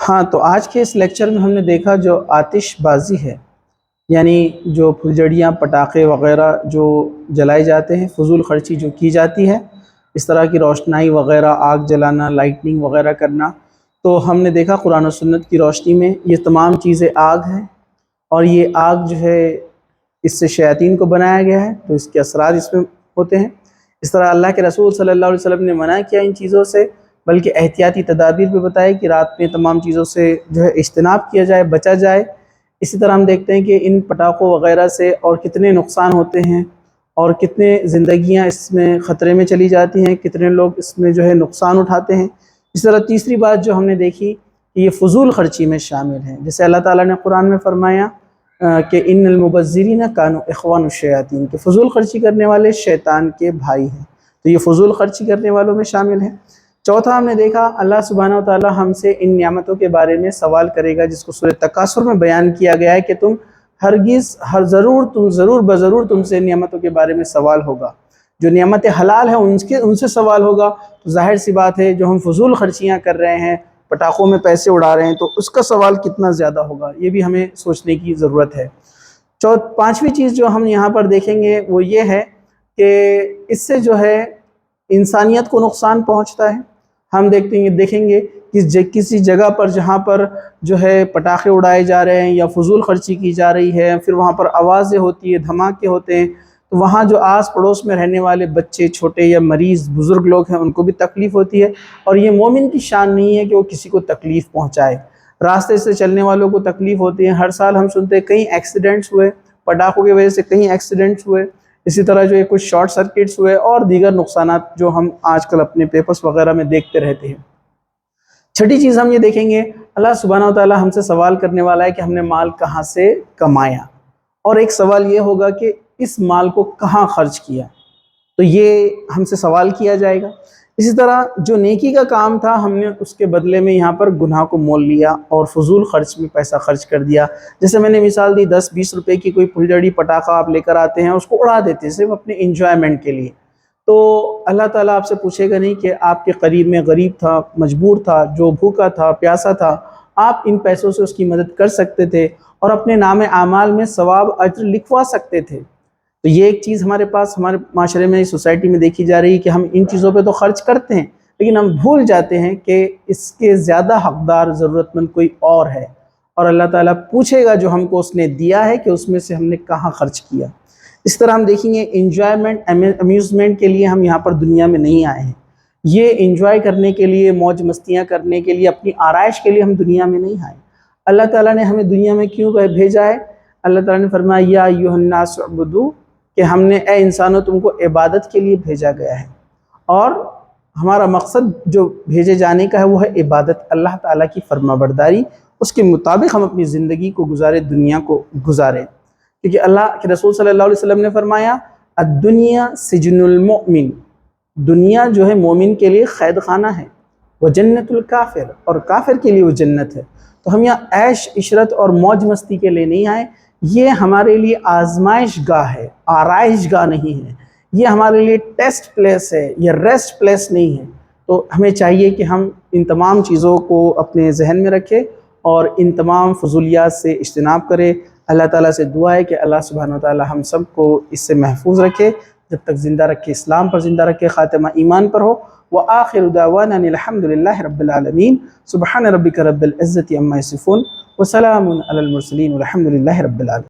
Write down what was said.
ہاں، تو آج کے اس لیکچر میں ہم نے دیکھا جو آتش بازی ہے، یعنی جو پھلجھڑیاں پٹاخے وغیرہ جو جلائے جاتے ہیں، فضول خرچی جو کی جاتی ہے، اس طرح کی روشنائی وغیرہ، آگ جلانا، لائٹنگ وغیرہ کرنا، تو ہم نے دیکھا قرآن و سنت کی روشنی میں یہ تمام چیزیں آگ ہیں، اور یہ آگ جو ہے اس سے شیاطین کو بنایا گیا ہے، تو اس کے اثرات اس میں ہوتے ہیں۔ اس طرح اللہ کے رسول صلی اللہ علیہ وسلم نے منع کیا ان چیزوں سے، بلکہ احتیاطی تدابیر بھی بتائے کہ رات میں تمام چیزوں سے جو ہے اجتناب کیا جائے، بچا جائے۔ اسی طرح ہم دیکھتے ہیں کہ ان پٹاخوں وغیرہ سے اور کتنے نقصان ہوتے ہیں، اور کتنے زندگیاں اس میں خطرے میں چلی جاتی ہیں، کتنے لوگ اس میں جو ہے نقصان اٹھاتے ہیں۔ اس طرح تیسری بات جو ہم نے دیکھی کہ یہ فضول خرچی میں شامل ہیں، جیسے اللہ تعالیٰ نے قرآن میں فرمایا کہ ان المبذرین کانوا اخوان الشیاطین، کہ فضول خرچی کرنے والے شیطان کے بھائی ہیں، تو یہ فضول خرچی کرنے والوں میں شامل ہیں۔ چوتھا ہم نے دیکھا اللہ سبحانہ و تعالیٰ ہم سے ان نعمتوں کے بارے میں سوال کرے گا، جس کو سورہ تکاثر میں بیان کیا گیا ہے کہ تم ضرور تم سے نعمتوں کے بارے میں سوال ہوگا۔ جو نعمت حلال ہیں ان سے سوال ہوگا، تو ظاہر سی بات ہے جو ہم فضول خرچیاں کر رہے ہیں، پٹاخوں میں پیسے اڑا رہے ہیں، تو اس کا سوال کتنا زیادہ ہوگا، یہ بھی ہمیں سوچنے کی ضرورت ہے۔ پانچویں چیز جو ہم یہاں پر دیکھیں گے وہ یہ ہے کہ اس سے جو ہے انسانیت کو نقصان پہنچتا ہے۔ ہم دیکھیں گے کہ کسی جگہ پر جہاں پر جو ہے پٹاخے اڑائے جا رہے ہیں یا فضول خرچی کی جا رہی ہے، پھر وہاں پر آوازیں ہوتی ہیں، دھماکے ہوتے ہیں، تو وہاں جو آس پڑوس میں رہنے والے بچے، چھوٹے یا مریض بزرگ لوگ ہیں، ان کو بھی تکلیف ہوتی ہے، اور یہ مومن کی شان نہیں ہے کہ وہ کسی کو تکلیف پہنچائے۔ راستے سے چلنے والوں کو تکلیف ہوتی ہے۔ ہر سال ہم سنتے ہیں کئی ایکسیڈنٹس ہوئے، پٹاخوں کی وجہ سے کئی ایکسیڈنٹس ہوئے، اسی طرح جو ہے کچھ شارٹ سرکٹس ہوئے اور دیگر نقصانات جو ہم آج کل اپنے پیپرز وغیرہ میں دیکھتے رہتے ہیں۔ چھٹی چیز ہم یہ دیکھیں گے، اللہ سبحانہ و تعالیٰ ہم سے سوال کرنے والا ہے کہ ہم نے مال کہاں سے کمایا، اور ایک سوال یہ ہوگا کہ اس مال کو کہاں خرچ کیا، تو یہ ہم سے سوال کیا جائے گا۔ اسی طرح جو نیکی کا کام تھا، ہم نے اس کے بدلے میں یہاں پر گناہ کو مول لیا اور فضول خرچ میں پیسہ خرچ کر دیا۔ جیسے میں نے مثال دی، 10-20 روپے کی کوئی پھلجھڑی پٹاخہ آپ لے کر آتے ہیں، اس کو اڑا دیتے ہیں صرف اپنے انجوائمنٹ کے لیے، تو اللہ تعالیٰ آپ سے پوچھے گا نہیں کہ آپ کے قریب میں غریب تھا، مجبور تھا، جو بھوکا تھا، پیاسا تھا، آپ ان پیسوں سے اس کی مدد کر سکتے تھے اور اپنے نام اعمال میں ثواب اجر لکھوا سکتے تھے۔ تو یہ ایک چیز ہمارے پاس، ہمارے معاشرے میں، سوسائٹی میں دیکھی جا رہی ہے کہ ہم ان چیزوں پہ تو خرچ کرتے ہیں، لیکن ہم بھول جاتے ہیں کہ اس کے زیادہ حقدار، ضرورت مند کوئی اور ہے، اور اللہ تعالیٰ پوچھے گا جو ہم کو اس نے دیا ہے کہ اس میں سے ہم نے کہاں خرچ کیا۔ اس طرح ہم دیکھیں گے انجوائمنٹ، امیوزمنٹ کے لیے ہم یہاں پر دنیا میں نہیں آئے ہیں۔ یہ انجوائے کرنے کے لیے، موج مستیاں کرنے کے لیے، اپنی آرائش کے لیے ہم دنیا میں نہیں آئے۔ اللہ تعالیٰ نے ہمیں دنیا میں کیوں بھیجا ہے؟ اللہ تعالیٰ نے فرمایا یا ایھا الناس اعبدوا، کہ ہم نے اے انسانوں تم کو عبادت کے لیے بھیجا گیا ہے، اور ہمارا مقصد جو بھیجے جانے کا ہے وہ ہے عبادت، اللہ تعالیٰ کی فرما برداری، اس کے مطابق ہم اپنی زندگی کو گزارے، دنیا کو گزارے۔ کیونکہ اللہ کے رسول صلی اللہ علیہ وسلم نے فرمایا الدنیا سجن المؤمن، دنیا جو ہے مومن کے لیے قید خانہ ہے، وجنت الکافر، اور کافر کے لیے وہ جنت ہے۔ تو ہم یہاں عیش عشرت اور موج مستی کے لیے نہیں آئے، یہ ہمارے لیے آزمائش گاہ ہے، آرائش گاہ نہیں ہے، یہ ہمارے لیے ٹیسٹ پلیس ہے، یہ ریسٹ پلیس نہیں ہے۔ تو ہمیں چاہیے کہ ہم ان تمام چیزوں کو اپنے ذہن میں رکھیں اور ان تمام فضولیات سے اجتناب کریں۔ اللہ تعالیٰ سے دعا ہے کہ اللہ سبحانہ و تعالیٰ ہم سب کو اس سے محفوظ رکھے، جب تک زندہ رکھے، اسلام پر زندہ رکھے، خاتمہ ایمان پر ہو۔ وآخر دعوانا الحمد للہ رب العالمین، سبحان ربک رب العزت عما یصفون، وسلام علی المرسلین، والحمد للہ رب العالمین۔